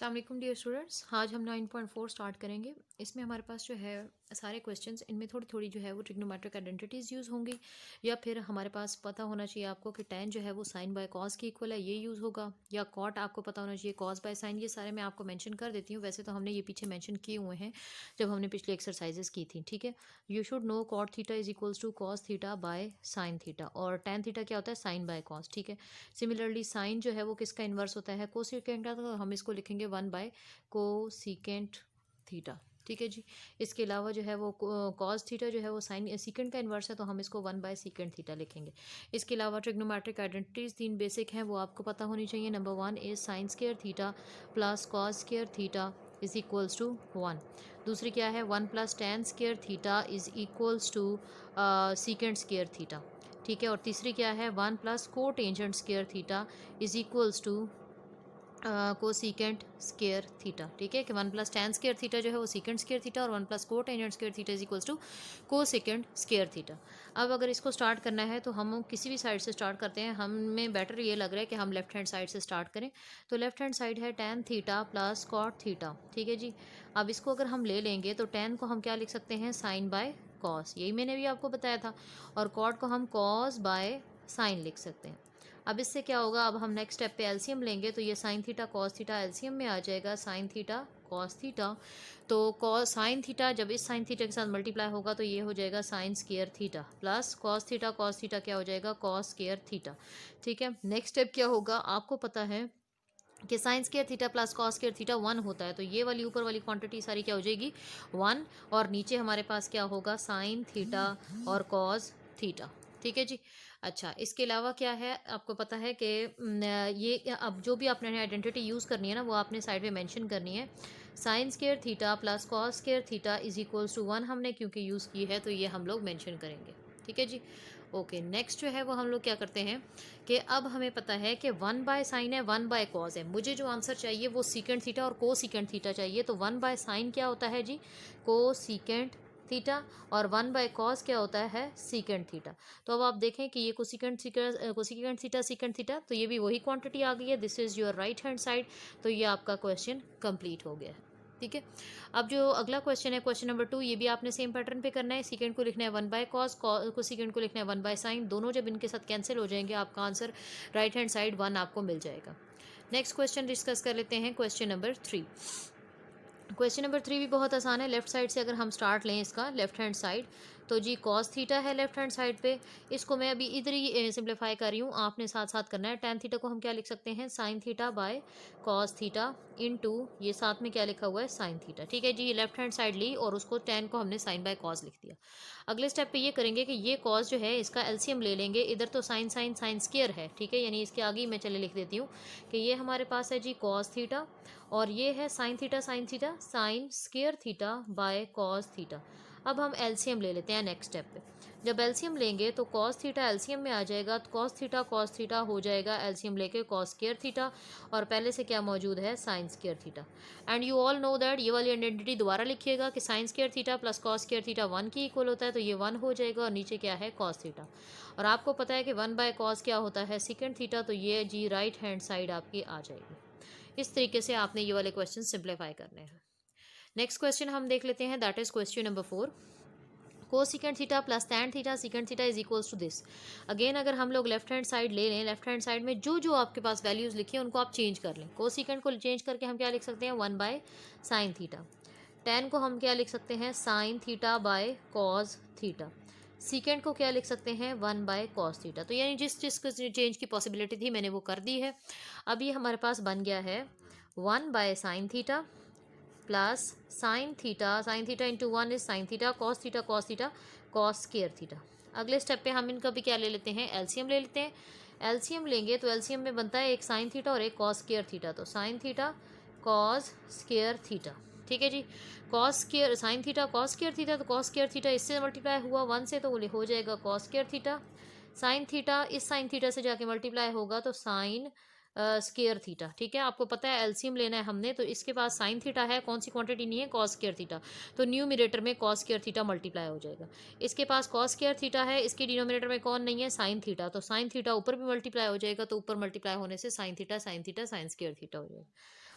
अस्सलाम वालेकुम dear students. आज हम 9.4 स्टार्ट करेंगे। इसमें हमारे पास जो है सारे क्वेश्चंस, इनमें थोड़ी थोड़ी जो है वो ट्रिग्नोमेट्रिक आइडेंटिटीज़ यूज़ होंगी, या फिर हमारे पास पता होना चाहिए आपको कि tan जो है वो साइन बाय कॉस के इक्वल है, ये यूज़ होगा, या कॉट आपको पता होना चाहिए कॉस बाय साइन। ये सारे मैं आपको मेंशन कर देती हूँ। वैसे तो हमने ये पीछे मेंशन किए हुए हैं जब हमने पिछली एक्सरसाइजेस की थी, ठीक है। You should know cot theta is equals to cos theta by sine theta, और tan थीटा क्या होता है, साइन बाय कॉस, ठीक है। सिमिलरली साइन जो है वो किसका इन्वर्स होता है, कोसेकेंट का, तो हम इसको लिखेंगे 1 बाय कोसेकेंट थीटा, ठीक है जी। इसके अलावा जो है वो कॉस थीटा जो है वो साइन सीकेंट का इन्वर्स है, तो हम इसको 1 बाय सेकेंट थीटा लिखेंगे। इसके अलावा ट्रिग्नोमेट्रिक आइडेंटिटीज 3 बेसिक हैं, वो आपको पता होनी चाहिए। Number 1 is sine square theta plus cos square theta is equals to 1। दूसरी क्या है, 1 plus tan square theta is equals to secant square theta, ठीक है। और तीसरी क्या है, 1 plus cotangent square theta is equals to cosecant square theta, ठीक है। कि 1 प्लस टेन स्क्वायर थीटा जो है वो सीकेंट स्क्वायर थीटा, और 1 plus cotangent square theta is equals to cosecant square theta. अब अगर इसको स्टार्ट करना है तो हम किसी भी साइड से स्टार्ट करते हैं। हमें बेटर ये लग रहा है कि हम लेफ्ट हैंड साइड से स्टार्ट करें। तो लेफ्ट हैंड साइड है tan theta plus cot theta, ठीक है जी। अब इसको अगर हम ले लेंगे तो टेन को हम क्या लिख सकते हैं, साइन बाय कॉस, यही मैंने भी आपको बताया था। और कॉट को हम कॉस बाय साइन लिख सकते हैं। अब इससे क्या होगा, अब हम नेक्स्ट स्टेप पे एलसीएम लेंगे, तो ये sign theta cos theta LCM में आ जाएगा, साइन थीटा कॉस थीटा। तो कॉस साइन थीटा जब इस साइन थीटा के साथ मल्टीप्लाई होगा तो ये हो जाएगा sign square theta, plus cos theta क्या हो जाएगा, कॉस स्क्वायर थीटा, ठीक है। नेक्स्ट स्टेप क्या होगा, आपको पता है कि sign square theta plus cos square theta 1 होता है, तो ये वाली ऊपर वाली क्वांटिटी सारी क्या हो जाएगी, 1। और नीचे हमारे पास क्या होगा, साइन थीटा और कॉस थीटा, ठीक है जी। अच्छा, इसके अलावा क्या है, आपको पता है कि ये अब जो भी आपने आइडेंटिटी यूज़ करनी है ना, वो आपने साइड में मेंशन करनी है। Sine square theta plus cos square theta is equals to 1 हमने क्योंकि यूज़ की है, तो ये हम लोग मेंशन करेंगे, ठीक है जी। ओके, नेक्स्ट जो है वो हम लोग क्या करते हैं कि अब हमें पता है कि 1 बाय साइन है, 1 बाय कॉस है। मुझे जो आंसर चाहिए वो सीकेंट थीटा और को सीकेंट थीटा चाहिए। तो 1 बाय साइन क्या होता है जी, को सीकेंट थीटा, और 1 बाय कॉस क्या होता है, सीकेंट थीटा। तो अब आप देखें कि ये कोसिकेंट थीटा सीकेंट थीटा, तो ये भी वही क्वांटिटी आ गई है। This is your right hand side. तो ये आपका क्वेश्चन कंप्लीट हो गया है, ठीक है। अब जो अगला क्वेश्चन है, क्वेश्चन नंबर 2, ये भी आपने सेम पैटर्न पे करना है। सीकेंट को लिखना है 1 बाय कॉस, कोसिकेंट को लिखना है 1 बाय साइन। दोनों जब इनके साथ कैंसिल हो जाएंगे, आपका आंसर राइट हैंड साइड 1 आपको मिल जाएगा। नेक्स्ट क्वेश्चन डिस्कस कर लेते हैं, क्वेश्चन नंबर 3। क्वेश्चन नंबर 3 भी बहुत आसान है। लेफ्ट साइड से अगर हम स्टार्ट लें इसका, लेफ्ट हैंड साइड, तो जी कॉस थीटा है लेफ्ट हैंड साइड पे। इसको मैं अभी इधर ही सिंप्लीफाई कर रही हूँ, आपने साथ साथ करना है। टेन थीटा को हम क्या लिख सकते हैं, sine theta by cos theta into ये साथ में क्या लिखा हुआ है, साइन थीटा, ठीक है जी। ये लेफ्ट हैंड साइड ली और उसको टेन को हमने साइन बाय कॉस लिख दिया। अगले स्टेप पे ये करेंगे कि ये कॉस जो है इसका एलसीएम ले लेंगे। इधर तो साइन साइन साइन स्क्वायर है, ठीक है, यानी इसके आगे ही मैं चले लिख देती हूँ कि ये हमारे पास है जी कॉस थीटा, और ये है sine theta sine square theta by cos theta. अब हम एलसीएम ले लेते हैं नेक्स्ट स्टेप पे। जब एलसीएम लेंगे तो कॉस थीटा एलसीएम में आ जाएगा, तो कॉस थीटा हो जाएगा एलसीएम लेके कॉस स्क्वायर थीटा, और पहले से क्या मौजूद है, sine square theta. And you all know that, ये वाली आइडेंटिटी दोबारा लिखिएगा कि sign square theta plus cos square theta 1 की इक्वल होता है, तो ये 1 हो जाएगा, और नीचे क्या है, कॉस थीटा। और आपको पता है कि 1 बाय कॉस क्या होता है, सेकेंड थीटा, तो ये जी राइट हैंड साइड आपकी आ जाएगी। इस तरीके से आपने ये वाले क्वेश्चन सिंप्लीफाई करने हैं। नेक्स्ट क्वेश्चन हम देख लेते हैं, that is question number 4। Cosecant theta plus tan theta secant theta is equals to this. Again अगर हम लोग लेफ्ट हैंड साइड ले लें, लेफ्ट हैंड साइड में जो जो आपके पास वैल्यूज लिखी है उनको आप चेंज कर लें। कोसिकेंट को चेंज करके हम क्या लिख सकते हैं, 1 बाय साइन थीटा। टैन को हम क्या लिख सकते हैं, sine theta by cos theta. Secant को क्या लिख सकते हैं, 1 बाय कॉस थीटा। तो यानी जिस जिस चेंज की पॉसिबिलिटी थी मैंने वो कर दी है। अब ये हमारे पास बन गया है 1 bye sine theta plus sine theta into 1 is sign theta cos theta cos square theta. अगले स्टेप पे हम इनका भी क्या ले लेते हैं, एलसीएम ले लेते हैं। एलसीएम लेंगे तो एलसीएम में बनता है एक साइन थीटा और एक कॉस स्क्वायर थीटा, तो sine theta cos square theta, ठीक है जी। Cos square sine theta cos square theta, तो कॉस स्क्वायर थीटा इससे मल्टीप्लाई हुआ 1 से, तो वो हो जाएगा cos square theta. Sine theta इस साइन थीटा से जाके मल्टीप्लाई होगा तो साइन स्क्वायर थीटा, ठीक है। आपको पता है एलसीएम लेना है हमने, तो इसके पास साइन थीटा है, कौन सी क्वांटिटी नहीं है, कॉस स्क्वायर थीटा, तो न्यूमरेटर में कॉस स्क्वायर थीटा मल्टीप्लाई हो जाएगा। इसके पास कॉस स्क्वायर थीटा है, इसके डिनोमिनेटर में कौन नहीं है, साइन थीटा, तो साइन थीटा ऊपर भी मल्टीप्लाई हो जाएगा, तो ऊपर मल्टीप्लाई होने से sine theta sine square theta हो जाएगा।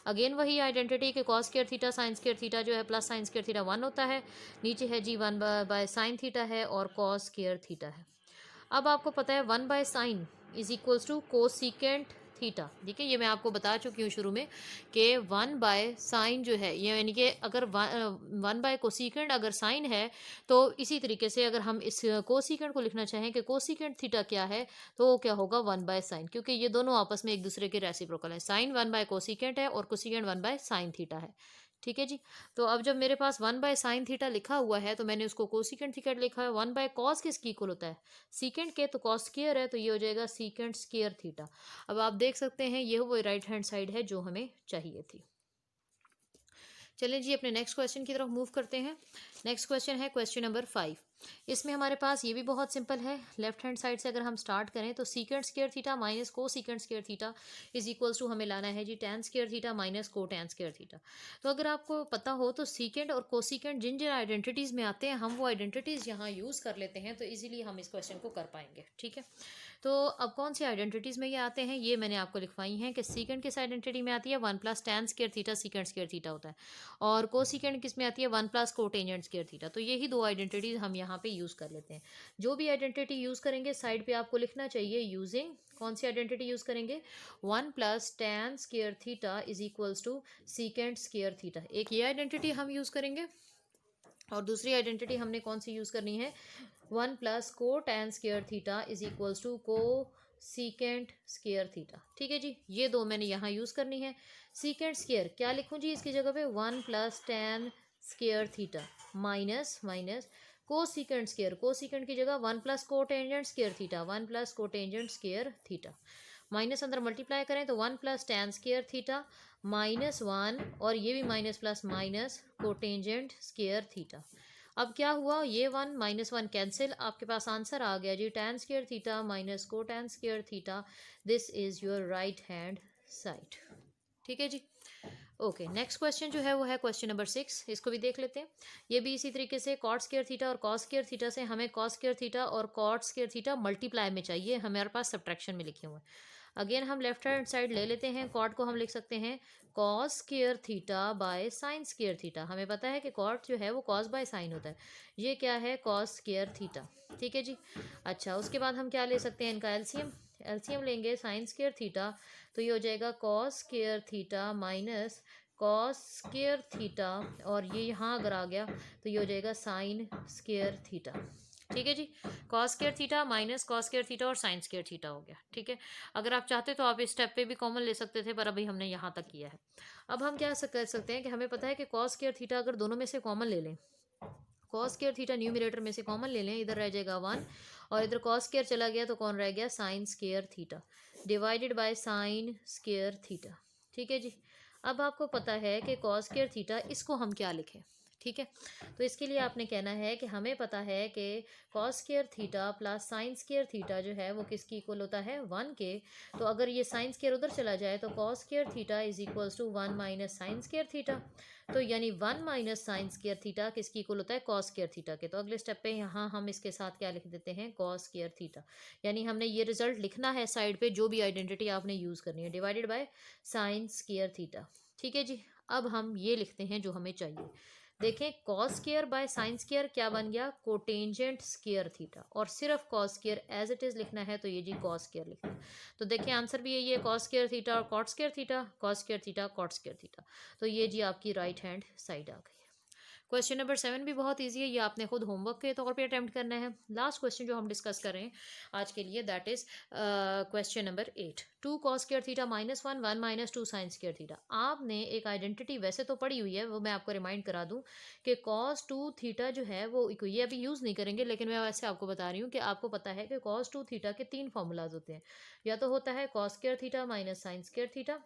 अगेन वही आइडेंटिटी कि cos square theta sign square theta जो है प्लस साइन स्क्वायर थीटा 1 होता है, नीचे है जी 1 बाय साइन थीटा है और कॉस स्क्वायर थीटा है। अब आपको पता है 1/sin is equals to cosecant theta. ठीक है, ये मैं आपको बता चुकी हूँ शुरू में कि 1/sin जो है ये यानी कि अगर 1/कोसिकेंट अगर साइन है तो इसी तरीके से अगर हम इस कोसिकेंट को लिखना चाहें कि कोसिकेंट थीटा क्या है तो वो क्या होगा 1/sin, क्योंकि ये दोनों आपस में एक दूसरे के रेसिप्रोकल है। साइन 1/कोसिकेंट है और कोसिकेंट 1/sin थीटा है। ठीक है जी। तो अब जब मेरे पास 1/sin थीटा लिखा हुआ है तो मैंने उसको कोसिकेंट थीटा लिखा है। 1/cos किसकी इक्वल होता है, सीकेंट के, तो कॉस स्क्वायर है तो ये हो जाएगा सीकेंट स्क्वायर थीटा। अब आप देख सकते हैं ये वो राइट हैंड साइड है जो हमें चाहिए थी। चलिए जी अपने नेक्स्ट क्वेश्चन की तरफ मूव करते हैं। नेक्स्ट क्वेश्चन है क्वेश्चन नंबर 5। इसमें हमारे पास ये भी बहुत सिंपल है। लेफ्ट हैंड साइड से अगर हम स्टार्ट करें तो secant square theta minus cosecant square theta is equals to हमें लाना है जी tan square theta minus cotan square theta. तो अगर आपको पता हो तो सीकेंट और कोसीकेंट जिन जिन आइडेंटिटीज़ में आते हैं हम वो आइडेंटिटीज़ यहाँ यूज़ कर लेते हैं तो इजीली हम इस क्वेश्चन को कर पाएंगे। ठीक है, तो अब कौन सी आइडेंटिटीज़ में ये आते हैं ये मैंने आपको लिखवाई हैं कि सीकेंट किस आइडेंटिटी में आती है 1 + tan square theta secant square theta होता है, और कोसिकेंट किस में आती है 1 + कोटेंजेंट स्क्वायर थीटा। तो यही दो आइडेंटिटीज हम यहाँ पे यूज़ कर लेते हैं। जो भी आइडेंटिटी यूज़ करेंगे साइड पे आपको लिखना चाहिए यूजिंग कौन सी आइडेंटिटी यूज़ करेंगे 1 + tan square theta is equals to secant square theta. एक ये आइडेंटिटी हम यूज़ करेंगे और दूसरी आइडेंटिटी हमने कौन सी यूज़ करनी है 1 + co tan square theta is equals to cosecant square theta. ठीक है जी, ये दो मैंने यहाँ यूज़ करनी है। सीकेंट स्क्वायर क्या लिखूँ जी इसकी जगह पे 1 + tan square theta minus minus को सीकेंट की जगह 1 + cotangent square theta 1 + cotangent square theta. Minus अंदर मल्टीप्लाई करें तो 1 + tan स्क्वायर थीटा -1 और ये भी minus plus minus cotangent square theta. अब क्या हुआ ये 1 -1 कैंसिल, आपके पास आंसर आ गया जी tan square theta minus cotan square theta. This is your right hand side. ठीक है जी। ओके, नेक्स्ट क्वेश्चन जो है वो है क्वेश्चन नंबर 6। इसको भी देख लेते हैं। ये भी इसी तरीके से कॉट स्क्वायर थीटा और कॉस स्क्वायर थीटा से हमें कॉस स्क्वायर थीटा और कॉट स्क्वायर थीटा मल्टीप्लाई में चाहिए, हमारे पास सब्ट्रैक्शन में लिखे हुए हैं। अगेन हम लेफ्ट हैंड साइड ले लेते हैं। कॉट को हम लिख सकते हैं cos square theta by sine square theta. हमें पता है कि कॉट जो है वो कॉस बाय साइन होता है, ये क्या है कॉस स्क्वायर थीटा। ठीक है जी। अच्छा, उसके बाद हम क्या ले सकते हैं इनका एलसीएम। एलसीएम लेंगे साइन स्क्वायर थीटा तो ये हो जाएगा cos square theta minus cos square theta, और ये यहाँ अगर आ गया तो ये हो जाएगा साइन स्क्वायर थीटा। ठीक है जी, cos square theta minus cos square theta और साइन स्क्वायर थीटा हो गया। ठीक है, अगर आप चाहते तो आप इस स्टेप पे भी कॉमन ले सकते थे पर अभी हमने यहाँ तक किया है। अब हम क्या कर सकते हैं कि हमें पता है कि कॉस स्क्वायर थीटा अगर दोनों में से कॉमन ले लें, कॉस स्क्वायर थीटा न्यूमरेटर में से कॉमन ले लें, इधर रह जाएगा 1 और इधर कॉस स्क्वायर चला गया तो कौन रह गया sign square theta divided by sine square theta. ठीक है जी। अब आपको पता है कि कॉस स्क्वायर थीटा इसको हम क्या लिखें। ठीक है, तो इसके लिए आपने कहना है कि हमें पता है कि cos square theta plus sine square theta जो है वो किसकी इक्वल होता है 1 के। तो अगर ये साइन स्क्वायर उधर चला जाए तो cos square theta is equals to 1 minus sine square theta. तो यानी 1 माइनस साइन स्क्वायर थीटा किसकी इक्वल होता है कॉस स्क्वायर थीटा के। तो अगले स्टेप पे यहाँ हम इसके साथ क्या लिख देते हैं कॉस स्क्वायर थीटा। यानी हमने ये रिजल्ट लिखना है साइड पे जो भी आइडेंटिटी आपने यूज़ करनी है divided by sine square theta. ठीक है जी। अब हम ये लिखते हैं जो हमें चाहिए। देखें cos square by sine square क्या बन गया कोटेंजेंट स्क्वायर थीटा, और सिर्फ cos square as it is लिखना है तो ये जी कॉस स्क्वायर लिखना है। तो देखिए आंसर भी यही है कॉस स्क्वायर थीटा और cot square theta, cos square theta cot square theta. तो ये जी आपकी राइट हैंड साइड आ गई। क्वेश्चन नंबर 7 भी बहुत इजी है, ये आपने खुद होमवर्क के तौर पे अटेम्प्ट करना है। लास्ट क्वेश्चन जो हम डिस्कस कर रहे हैं आज के लिए that is question number 8। 2 cos square theta -1 1 minus 2 sign square theta. आपने एक आइडेंटिटी वैसे तो पढ़ी हुई है, वो मैं आपको रिमाइंड करा दूं कि cos 2 थीटा जो है वो ये अभी यूज़ नहीं करेंगे, लेकिन मैं वैसे आपको बता रही हूँ कि आपको पता है कि cos 2 थीटा के 3 फार्मूलाज होते हैं। या तो होता है cos square theta minus sine square theta,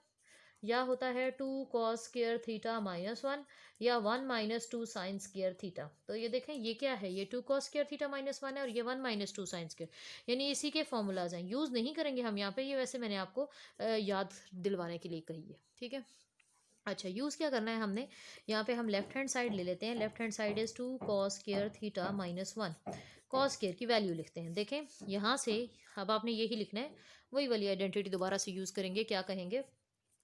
या होता है 2 कॉस स्क्वायर थीटा -1, या 1 माइनस 2 साइन स्क्वायर थीटा। तो ये देखें ये क्या है, ये 2 कॉस स्क्वायर थीटा -1 है और ये 1 माइनस 2 साइन स्क्वायर, यानी इसी के फॉर्मूलाज हैं। यूज़ नहीं करेंगे हम यहाँ पे, ये वैसे मैंने आपको याद दिलवाने के लिए कही है। ठीक है, अच्छा यूज़ क्या करना है हमने, यहाँ पे हम लेफ्ट हैंड साइड ले लेते हैं। Left hand side is 2 cos square theta -1। Cos square की वैल्यू लिखते हैं। देखें यहाँ से अब आपने यही लिखना है, वही वाली आइडेंटिटी दोबारा से यूज़ करेंगे। क्या कहेंगे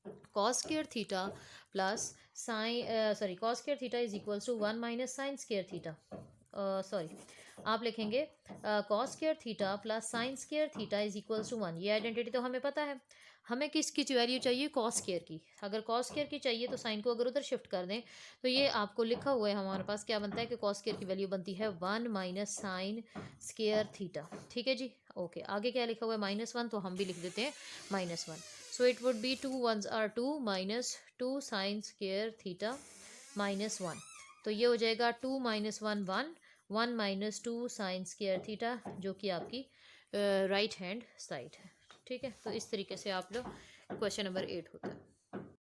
cos square theta plus sine cos square theta is equals to 1 minus sine square theta. Sorry, आप लिखेंगे cos square theta plus sine square theta is equals to 1। ये आइडेंटिटी तो हमें पता है। हमें किसकी वैल्यू चाहिए? कॉस स्क्वायर की। अगर कॉस स्क्वायर की चाहिए तो साइन को अगर उधर शिफ्ट कर दें तो ये आपको लिखा हुआ है हमारे पास, क्या बनता है कि कॉस स्क्वायर की वैल्यू बनती है 1 माइनस साइन स्क्वायर थीटा। ठीक है जी, ओके। आगे क्या लिखा हुआ है? -1, तो हम भी लिख देते हैं -1। So it would be 2 1s are 2 minus 2 sign square theta -1। तो ये हो जाएगा 2 minus 1 1, 1 minus 2 sign square theta, जो कि आपकी राइट हैंड साइड है। ठीक है, तो इस तरीके से आप लोग क्वेश्चन नंबर 8 होता है।